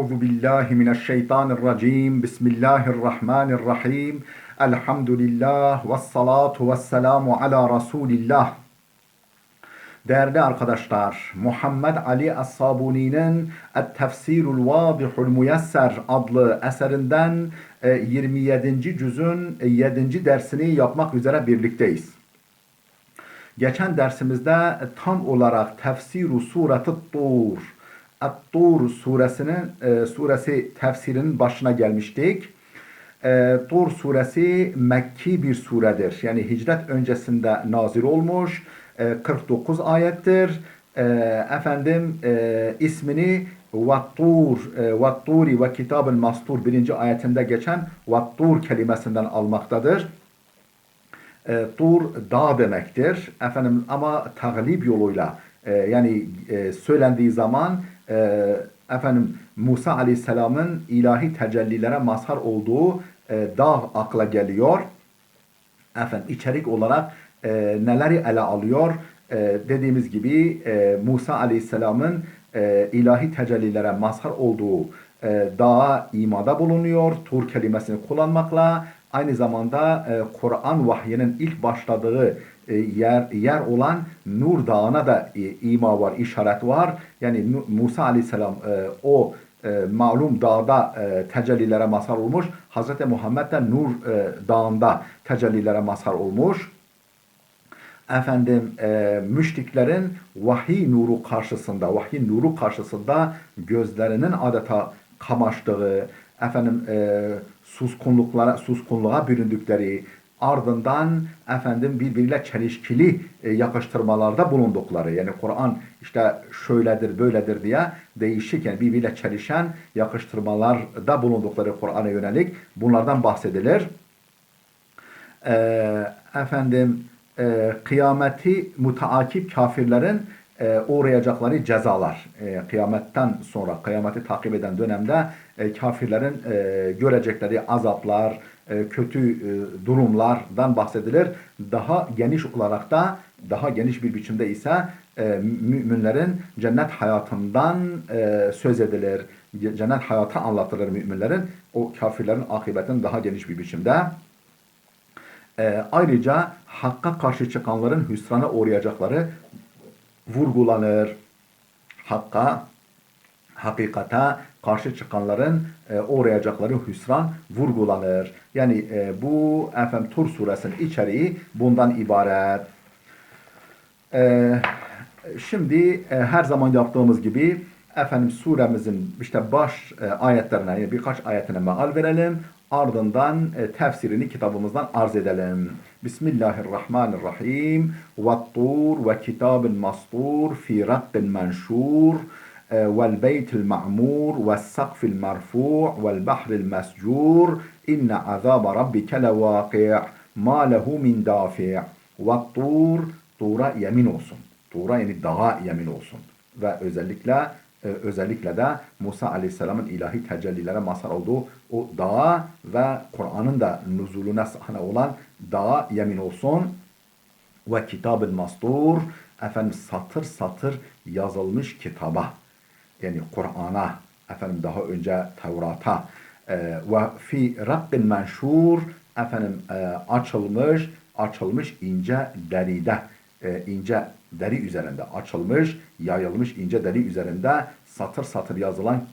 Euzu billahi mineşşeytanirracim. Bismillahirrahmanirrahim. Elhamdülillah ve salatu ve selamu ala Resulillah. Değerli arkadaşlar, Muhammed Ali Es-Sabuni'nin Et-Tefsirul Vadihul Muyesser adlı eserinden 27. cüzün 7. dersini yapmak üzere birlikteyiz. Geçen dersimizde tam olarak Tefsiru Sureti Tur, At-Tur suresi tefsirinin başına gelmiştik. Tur suresi Mekki bir suredir. Yani hicret öncesinde nazil olmuş. 49 ayettir. İsmini Vatturi ve Kitab-ı Mastur birinci ayetinde geçen Vattur kelimesinden almaktadır. Tur dağ demektir. Ama taglib yoluyla söylendiği zaman Musa Aleyhisselam'ın ilahi tecellilere mazhar olduğu dağ akla geliyor. İçerik olarak neleri ele alıyor? Dediğimiz gibi Musa Aleyhisselam'ın ilahi tecellilere mazhar olduğu dağa imada bulunuyor. Tur kelimesini kullanmakla aynı zamanda Kur'an vahyinin ilk başladığı yer olan Nur Dağı'na da ima var, işaret var. Yani Musa Aleyhisselam malum dağda tecellilere mazhar olmuş. Hazreti Muhammed de Nur Dağı'nda tecellilere mazhar olmuş. Müşriklerin vahiy nuru karşısında gözlerinin adeta kamaştığı, suskunluğa büründükleri, ardından birbiriyle çelişkili yakıştırmalarda bulundukları, yani Kur'an işte şöyledir böyledir diye değişik, yani birbiriyle çelişen yakıştırmalarda bulundukları Kur'an'a yönelik bunlardan bahsedilir. Kıyameti müteakip kafirlerin uğrayacakları cezalar, kıyametten sonra, kıyameti takip eden dönemde kafirlerin görecekleri azaplar, kötü durumlardan bahsedilir. Daha geniş bir biçimde ise müminlerin cennet hayatından söz edilir. Cennet hayatı anlatılır müminlerin. O kafirlerin akıbetinin daha geniş bir biçimde. Ayrıca hakka karşı çıkanların hüsrana uğrayacakları vurgulanır. Hakikate karşı çıkanların uğrayacakları hüsran vurgulanır. Yani bu Tur suresinin içeriği bundan ibaret. Şimdi her zaman yaptığımız gibi suremizin işte baş ayetlerine, yani birkaç ayetine meal verelim. Ardından tefsirini kitabımızdan arz edelim. Bismillahirrahmanirrahim. Vattur ve kitabın mastur fi raqqin menşur vel beytil ma'mur ve sakfil merfu' vel bahril mescur inne azaba rabbike levâki' ma lehu min dafi' Vattur, Tur'a yemin olsun. Tur'a, yani dağa yemin olsun. Ve özellikle de Musa Aleyhisselam'ın ilahi tecellilere mazhar olduğu o dağa ve Kur'an'ın da nuzuluna sahne olan dağa yemin olsun. Ve kitab-ı mastur, satır satır yazılmış kitaba, yani Kur'an'a, daha önce Tevrat'a, ve fi rabbin menşur, açılmış ince deride, ince deri üzerinde açılmış, yayılmış ince deri üzerinde satır satır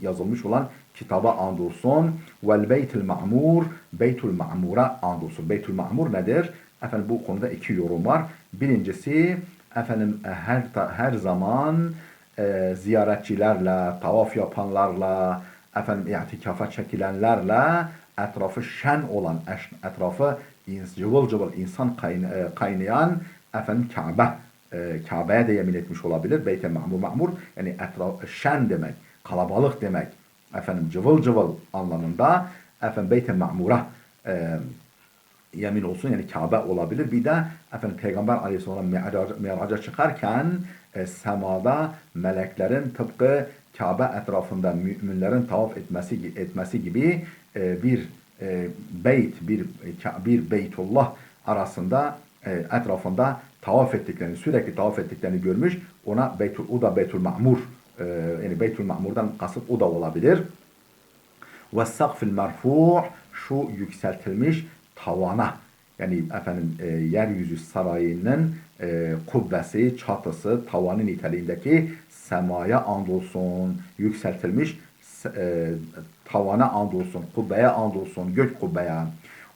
yazılmış olan kitaba andolsun. Vel beytul ma'mur, beytul ma'mura andolsun. Beytul ma'mur nedir? Bu konuda iki yorum var. Birincisi, her zaman ziyaretçilerle, tavaf yapanlarla, itikafa çekilenlerle etrafı şen olan, etrafı cıvıl cıvıl insan kaynayan Kabe'ye de yemin etmiş olabilir. Beyt-i Ma'mur, yani şen demek, kalabalık demek. Cıvıl cıvıl anlamında Beyt-i Ma'mur'a yemin olsun, yani Kabe olabilir. Bir de Peygamber Aleyhisselam Mi'raca çıkarken semada meleklerin tıpkı Kabe etrafında müminlerin tavaf etmesi gibi bir Beytullah arasında etrafında sürekli tavaf ettiklerini görmüş. O da Beytul Ma'mur, yani Beytul Ma'mur'dan kasıt o da olabilir. Ve sakfil merfu' şu yükseltilmiş tavana. Yani efendim yeryüzü sarayının kubbesi, çatısı, tavanı niteliğindeki semaya andolsun. Yükseltilmiş tavana andolsun, kubbeye andolsun, gök kubbeye.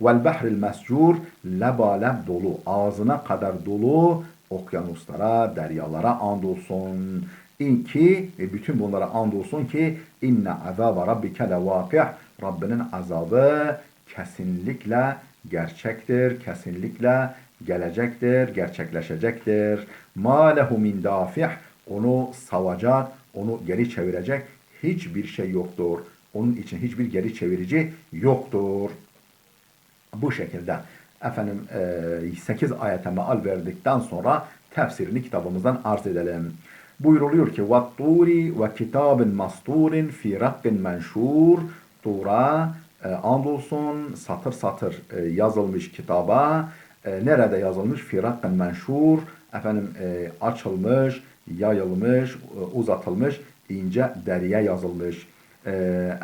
Vel bahril mescur, lebaleb dolu, ağzına kadar dolu okyanuslara, deryalara andolsun. İnki bütün bunlara andolsun ki inne azaba rabbike levâkih, Rabbinin azabı kesinlikle gerçektir, kesinlikle gelecektir, gerçekleşecektir. Ma lehu min dafih, onu savacak, onu geri çevirecek hiçbir şey yoktur. Onun için hiçbir geri çevirici yoktur. Bu şekilde efendim 8 ayete meal verdikten sonra tefsirini kitabımızdan arz edelim. Buyuruluyor ki وَالطُّورِ وَكِتَابٍ مَسْطُورٍ فِي رَقٍ مَنْشُورٍ Tura andolsun satır satır yazılmış kitaba. Nerede yazılmış? فِي رَقٍ menşur, efendim açılmış, yayılmış, uzatılmış, ince deriye yazılmış.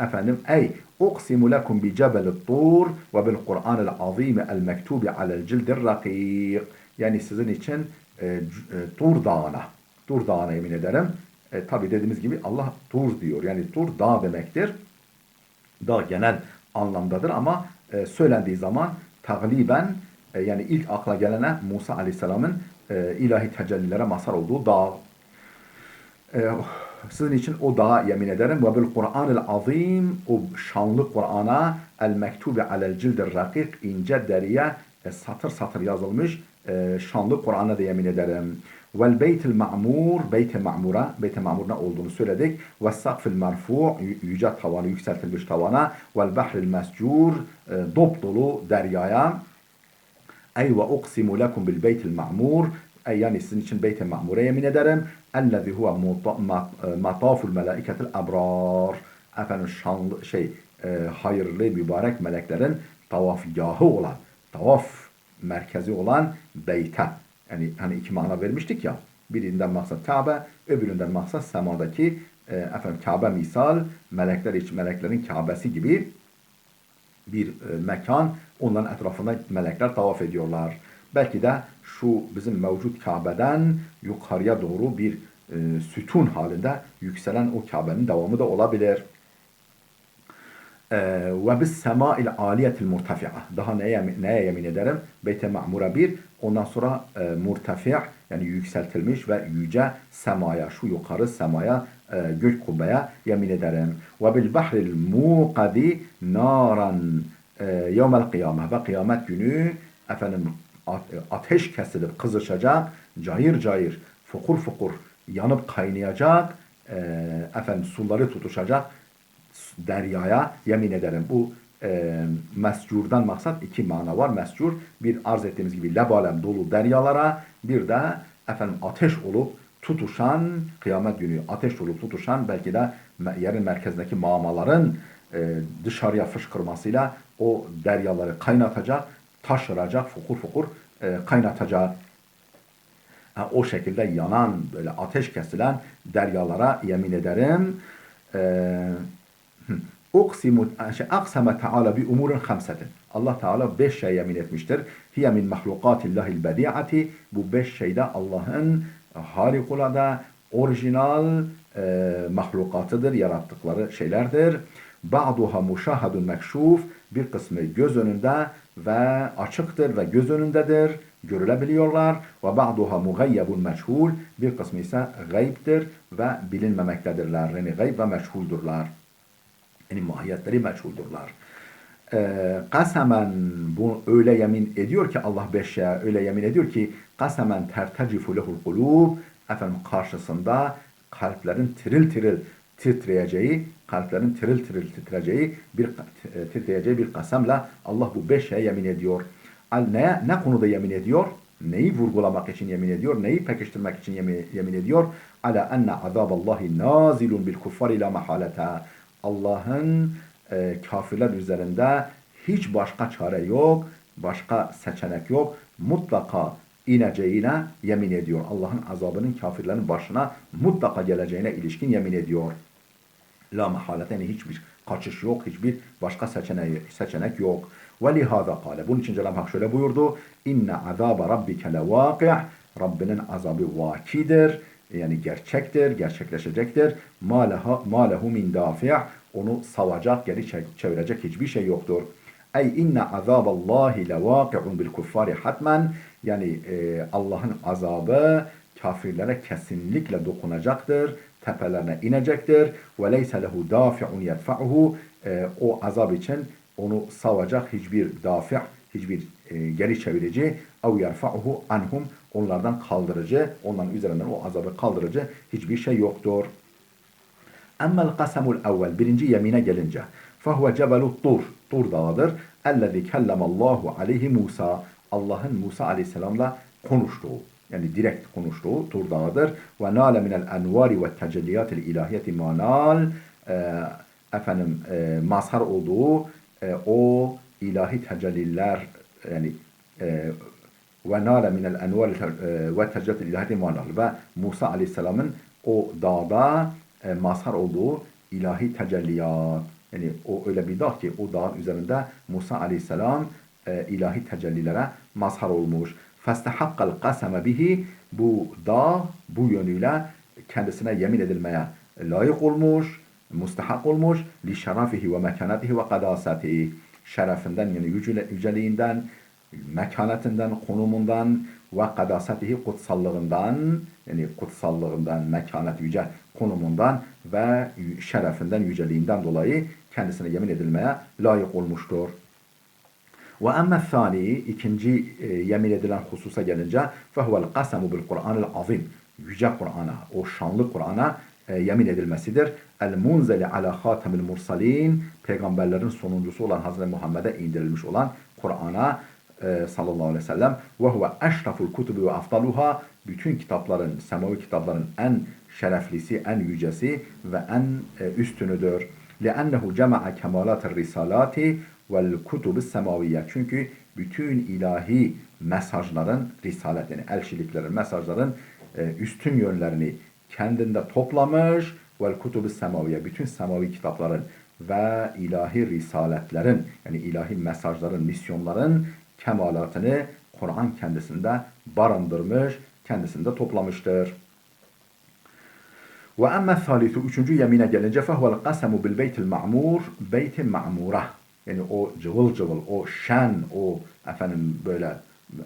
Efendim ey uksimu lekum bi cebelit tur ve bil Kur'anil azim el mektubi alel cildir rakik. Yani sizin için Tur Dağı'na, Tur Dağı'na yemin ederim. Tabi dediğimiz gibi Allah Tur diyor. Yani Tur dağ demektir. Dağ genel anlamdadır ama söylendiği zaman tagliben yani ilk akla gelene Musa Aleyhisselam'ın ilahi tecellilere mazhar olduğu dağ. Sizin için o dağa yemin ederim. Ve bil Kur'anil azim, o şanlı Kur'an'a, el mektubi alel cildir rakik, ince deriye satır satır yazılmış şanlı Kur'an'a da yemin ederim. Vel beytil ma'mur, beyt-i ma'mura, beyt-i ma'mur ne olduğunu söyledik. Ve sakfil merfu, yüce tavanı, yükseltilmiş tavana. Vel bahril mescur, dop dolu deryaya. Ey ve uksimu lekum bil beytil ma'mur, yani sizin için Beyt-i Ma'mur'a yemin ederim. Ellezî huve matâful melâiketil ebrar. Efendim şanlı hayırlı mübarek meleklerin tavafgahı olan, tavaf merkezi olan beyte. Yani hani iki mana vermiştik ya. Birinden maksat Kabe, öbüründen maksat semadaki efendim Kabe misal melekler için meleklerin Kabe'si gibi bir mekan. Onların etrafında melekler tavaf ediyorlar. Belki de şu bizim mevcut Kabe'den yukarıya doğru bir sütun halinde yükselen o Kabe'nin devamı da olabilir. Ve bis semâil âliyetil murtafi'a. Daha neye yemin ederim? Beyt-i Ma'mur'a bir, ondan sonra murtafi' yani yükseltilmiş ve yüce semaya, şu yukarı semaya, gök kubbeye yemin ederim. Ve bil bahril muqadi naran yevmel kıyame, ve kıyamet günü efendim ateş kesilip kızışacak, cayır cayır, fokur fokur yanıp kaynayacak, efendim suları tutuşacak deryaya yemin ederim. Bu mescurdan maksat iki mana var. Mescur bir arz ettiğimiz gibi lebalem dolu deryalara, bir de efendim ateş olup tutuşan, kıyamet günü ateş olup tutuşan, belki de yerin merkezindeki mağmaların dışarıya fışkırmasıyla o deryaları kaynatacak, taşıracak, fokur fokur kaynatacak. O şekilde yanan, böyle ateş kesilen deryalara yemin ederim. Akseme Teala bi umurin hamsetin. Allah Teala 5 şey yemin etmiştir. Hiye min mahlukatillahil bedi'ati. Bu 5 şeyde Allah'ın harikulade, orijinal mahlukatıdır, yarattıkları şeylerdir. Ba'duha muşahadun mekşuf. Bir kısmı göz önünde ve açıktır ve göz önündedir. Görülebiliyorlar. Ve ba'duha mugayyebun meçhul. Bir kısmı ise gaybdir ve bilinmemektedirler. Yani gayb ve meçhuldurlar. Yani mahiyetleri meçhuldurlar. Kasemen, bu öyle yemin ediyor ki Allah 5 şeye öyle yemin ediyor ki kasemen tertecifu lehul kulub, efendim karşısında kalplerin tiril tiril titreyeceği, kalplerin tiril tiril titreyeceği bir kasemle Allah bu 5 şeye yemin ediyor. Ne konuda yemin ediyor? Neyi vurgulamak için yemin ediyor? Neyi pekiştirmek için yemin ediyor? Ala enne azaballahi nazilun bil kuffari la mahaleta. Allah'ın kafirler üzerinde hiç başka çare yok, başka seçenek yok. Mutlaka ineceğine yemin ediyor. Allah'ın azabının kafirlerin başına mutlaka geleceğine ilişkin yemin ediyor. La mahalete, yani hiçbir Kaçış yok, hiçbir başka seçenek yok. Ve lihaza kâle. Bunun için Cenab-ı Hak şöyle buyurdu. İnne azâbe rabbike levâki'. Rabbinin azabı vakidir. Yani gerçektir, gerçekleşecektir. Ma lehu min dafi'. Onu savacak, geri çevirecek hiçbir şey yoktur. Ey inne azaballahi levaki'un bil kuffari hatmen. Yani Allah'ın azabı kafirlere kesinlikle dokunacaktır, tepelerine inecektir. Ve leyse lehu dafi'un yedfa'uhu. O azab için onu savacak hiçbir dafi', hiçbir geri çevirici, ev yerfa'uhu anhum, onlardan kaldırıcı, onların üzerinden o azabı kaldırıcı hiçbir şey yoktur. Emmel kasemul evvel, birinci yemine gelince, fehuve cebelut tur, Tur dağıdır. Ellezî kellemallahu aleyhi Musa, Allah'ın Musa aleyhisselamla konuştuğu, yani direkt konuştuğu Tur dağıdır. Ve nâle minel envari ve tecelliyatil ilahiyeti manal, mazhar olduğu o ilahi tecelliler, yani ve nâle minel envari ve tecelliyatil ilahiyeti manal, ve Musa aleyhisselamın o dağda mazhar olduğu ilahi tecelliyat. Yani o öyle bir dağ ki o dağın üzerinde Musa aleyhisselam ilahi tecellilere mazhar olmuş. Festehakkal kaseme bihi, bu dağ bu yönüyle kendisine yemin edilmeye layık olmuş, mustahak olmuş. Li şerafihi ve mekanetihi ve kadasatihi, şerefinden yani yüceliğinden, mekanetinden, konumundan ve kadasatihi, kutsallığından, yani kutsallığından, mekanet yüce konumundan ve şerefinden, yüceliğinden dolayı kendisine yemin edilmeye layık olmuştur. Ve emme thani, ikinci yemin edilen hususa gelince, fehuvel kasemu bil Kur'anil azim, yüce Kur'an'a, o şanlı Kur'an'a yemin edilmesidir. El munzeli ala hatemil mursalin, peygamberlerin sonuncusu olan Hazreti Muhammed'e indirilmiş olan Kur'an'a sallallahu aleyhi ve sellem. Ve huve eşraful kutubi ve afdaluha, bütün kitapların, semavi kitapların en şereflisi, en yücesi ve en üstünüdür. لِأَنَّهُ جَمَعَ كَمَالَاتِ الرِّسَالَاتِ وَالْكُتُبِ السَّمَاوِيَّةِ, çünkü bütün ilahi mesajların, risalet yani elçiliklerin, mesajların üstün yönlerini kendinde toplamış. وَالْكُتُبِ السَّمَاوِيَّةِ, bütün semavi kitapların ve ilahi risaletlerin, yani ilahi mesajların, misyonların kemalatını Kur'an kendisinde barındırmış, kendisinde toplamıştır. Ve emme thalithu, üçüncü yemine gelince, fehuvel kasemu bil beytil ma'mur, beytin ma'murah. Yani o cıvıl cıvıl, o şen, o böyle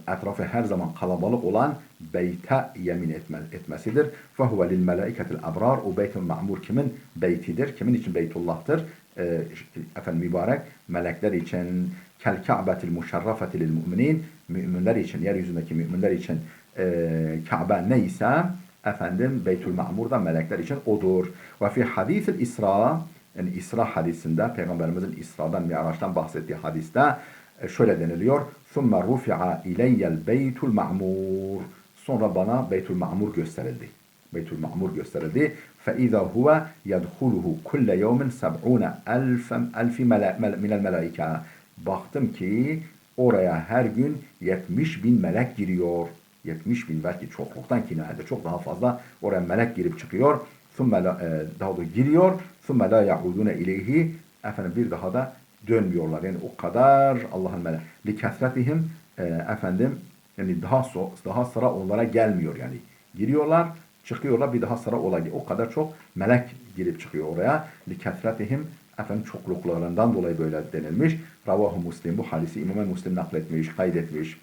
etrafı her zaman kalabalık olan beyte yemin etmesidir. Fehuve lil melaiketil abrar, o beytul ma'mur kimin beytidir? Kimin için Beytullah'tır? Mübarek melekler için, kel ka'betil muşerrafeti lil müminin, müminler için, yeryüzündeki müminler için Kabe neyse, Beytül Ma'mur'da melekler için odur. Ve fi hadisil İsra, yani İsra hadisinde, Peygamberimizin İsra'dan, Mi'raç'tan bahsettiği hadiste şöyle deniliyor. ثُمَّ رُفِعَ اِلَيَّ الْبَيْتُ الْمَعْمُورِ, sonra bana Beytül Ma'mur gösterildi. Beytül Ma'mur gösterildi. فَاِذَا هُوَ يَدْخُلُهُ كُلَّ يَوْمٍ 70,000 minel melaike. Baktım ki oraya her gün 70.000 melek giriyor. 70.000, belki çokluktan kinayede çok daha fazla oraya melek girip çıkıyor. Daha da giriyor. ثُمَّ لَا يَعُودُونَ اِلَيْهِ, bir daha da dönmüyorlar. Yani o kadar Allah'ın melek. لِكَثْرَتِهِمْ, yani daha sıra onlara gelmiyor yani. Giriyorlar, çıkıyorlar, bir daha sıra olay. O kadar çok melek girip çıkıyor oraya. لِكَثْرَتِهِمْ, çokluklarından dolayı böyle denilmiş. Ravahu Muslim, bu hadisi İmam Müslim nakletmiş, kaydetmiş.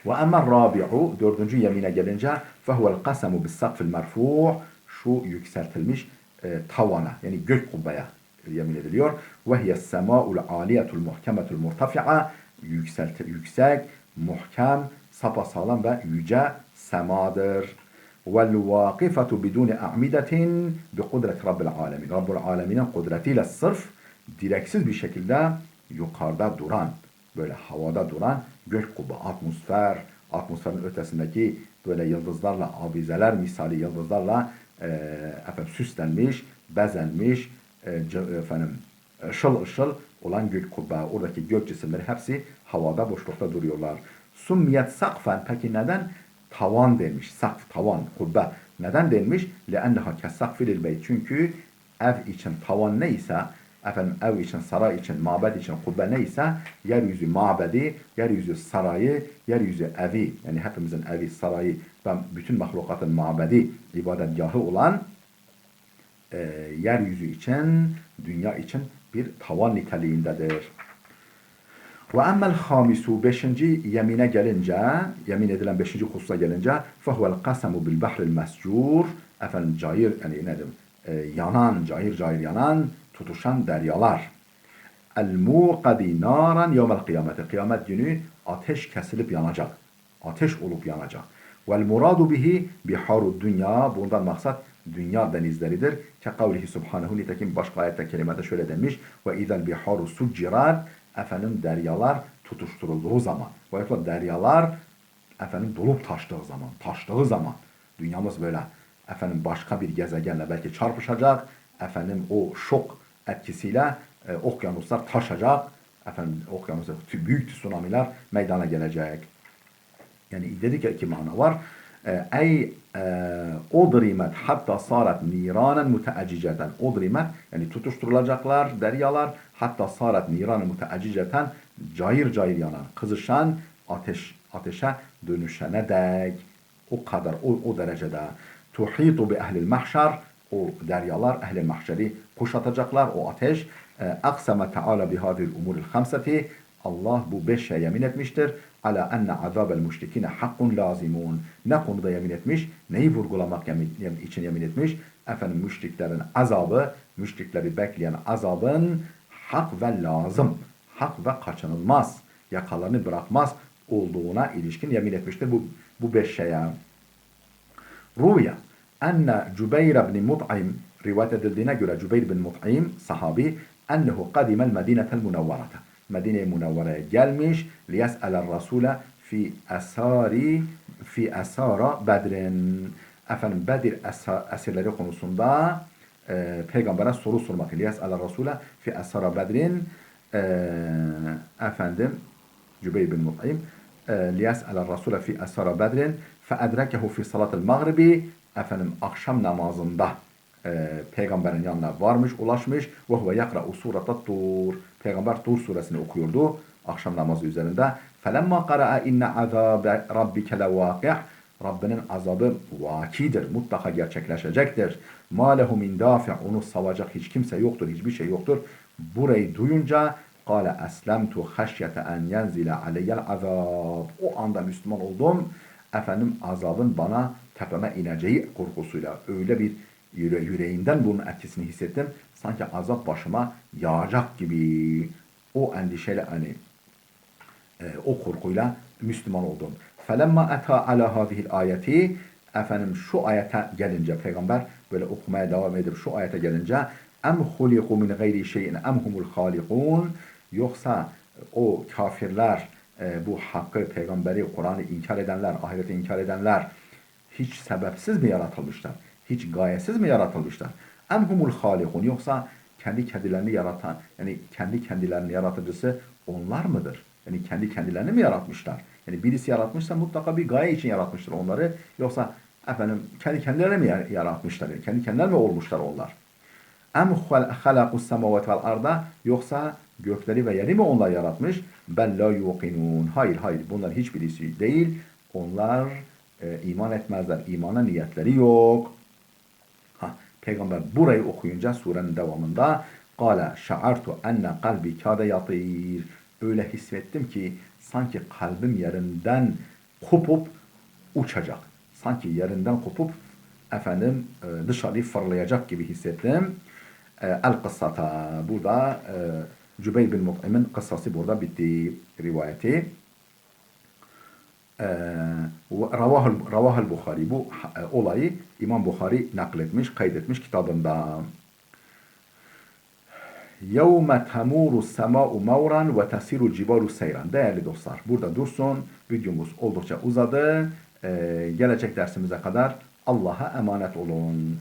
Ve emmer rabi'u, dördüncü yemine gelince, fehuvel kasemu bis sakfil merfu', şu yükseltilmiş tavana, yani gök kubbeye yemin ediliyor. Ve hiyes sema'ul aliyetul muhkemetul murtafi'a, yüksek, muhkem, sapasağlam ve yüce semadır. Vel vakifetu biduni a'midetin bi kudret rabbil alemin. Rabbul aleminin kudretiyle sırf direksiz bir şekilde yukarıda duran, böyle havada duran gök kubbe, atmosferin ötesindeki böyle yıldızlarla, avizeler misali yıldızlarla süslenmiş, bezenmiş, ışıl ışıl olan gök kubbe. Oradaki gök cisimleri hepsi havada, boşlukta duruyorlar. Summiyet sakfen, peki neden tavan denmiş? Sakf, tavan, kubbe. Neden denmiş? لَاَنَّهَا كَسَّقْفِ لِلْبَيْتِ, çünkü ev için tavan neyse, efendim ev için, saray için, mabed için kubbe neyse yeryüzü mabedi, yeryüzü sarayı, yeryüzü evi, yani hepimizin evi, sarayı ve bütün mahlukatın mabedi, ibadetgahı olan yeryüzü için, dünya için bir tavan niteliğindedir. Ve emmel hamisu, beşinci yemine gelince, yemin edilen beşinci hususa gelince, fehuvel kasamu bil bahril mescur, efendim cayır, yani ne diyeyim, yanan, cayır cayır yanan, tutuşan deryalar. El muqadi naran yevmel kıyameti, kıyamet günü ateş kesilip yanacak, ateş olup yanacak. Vel muradu bihi biharu dünya, bundan maksat dünya denizleridir. Ke kavlihi subhanehu, nitekim başka ayette kelimede şöyle demiş, ve izel biharu succirat, efendim deryalar tutuşturulduğu zaman, ve deryalar efendim dolup taştığı zaman dünyamız böyle efendim başka bir gezegenle belki çarpışacak, efendim o şok etkisiyle okyanuslar taşacak, efendim okyanuslar büyük tsunamiler meydana gelecek. Yani dedik ya iki mana var. Ey udrimet hatta sarat niranen müteacciceten. Udrimet yani tutuşturulacaklar deryalar, hatta sarat niranen müteacciceten, cayır cayır yanan, kızışan ateşe dönüşene dek, o kadar o derecede. Tuhitu bi ehlil mahşer, o deryalar ehli mahşeri kuşatacaklar, o ateş. Akseme Teala bihadil umuril hamseti, Allah bu beş şeye yemin etmiştir. Ala enne azabel müşrikine hakkun lazimun. Ne konuda yemin etmiş? Neyi vurgulamak için yemin etmiş? Efendim müşriklerin azabı, müşrikleri bekleyen azabın hak ve lazım, hak ve kaçınılmaz, yakalarını bırakmaz olduğuna ilişkin yemin etmiştir bu beş şeye. Rüya enne Cübeyr bin Mut'im, rivayet edildiğine göre Cübeyr bin Mut'im sahabi, ennehu kadimel medinetel munevvarata, Medine-i Munevvere'ye gelmiş, liyes'eler Rasule fi esara Bedrin, efendim Bedir esirleri konusunda peygambere soru sormak. Liyes'eler Rasule fi esara Bedrin, efendim Cübeyr bin Mut'im liyes'eler Rasule fi esara Bedrin fe edrekehu fi salatil mağribi, efendim akşam namazında peygamberin yanına varmış, ulaşmış. Ve huve yakra'u surata Tur. Peygamber Tur suresini okuyordu akşam namazı üzerinde. Felemma qara'a inne azabe rabbike levâkih. Rabbinin azabı vakidir, mutlaka gerçekleşecektir. Ma lehu min dafi', onu savacak hiç kimse yoktur, hiçbir şey yoktur. Burayı duyunca kâle eslemtu haşyete en yenzile aleyyel azab. O anda Müslüman oldum. Efendim azabın bana tepeme ineceği korkusuyla, öyle bir yüreğimden bunun etkisini hissettim. Sanki azap başıma yağacak gibi, o endişeyle, hani o korkuyla Müslüman oldum. Felemma eta ala hadihil ayeti, efendim şu ayete gelince peygamber böyle okumaya devam edip şu ayete gelince em huliku min gayri şeyin em humul halikun, yoksa o kafirler, bu hakkı, peygamberi, Kur'an'ı inkar edenler, ahireti inkar edenler hiç sebepsiz mi yaratılmışlar? Hiç gayesiz mi yaratılmışlar? Em humul halikun, yoksa kendi kendilerini yaratan, yani kendi kendilerini yaratıcısı onlar mıdır? Yani kendi kendilerini mi yaratmışlar? Yani birisi yaratmışsa mutlaka bir gaye için yaratmıştır onları. Yoksa efendim kendi kendilerini mi yaratmışlar? Yani kendi kendilerine mi olmuşlar onlar? Em halakus semavat vel arda, yoksa gökleri ve yeri mi onlar yaratmış? Bel la yuqinun. Hayır, bunların hiçbirisi değil. Onlar iman etmezler. İmana niyetleri yok. Peygamber burayı okuyunca surenin devamında "Kâle şa'artu enne kalbi kâde yatîr." Öyle hissettim ki sanki kalbim yerinden kopup uçacak. Sanki yerinden kopup efendim dışarı fırlayacak gibi hissettim. El-Kıssata. Burada Cübeyr bin Mut'im'in kıssası burada bitti, rivayeti. Ravahul Bukhari, bu olayı İmam Bukhari nakletmiş, kaydetmiş kitabında. يَوْمَ تَمُورُ السَّمَاءُ مَوْرًا وَتَسِيرُ الْجِبَالُ سَيْرًا. Değerli dostlar, burada dursun. Videomuz oldukça uzadı. Gelecek dersimize kadar Allah'a emanet olun.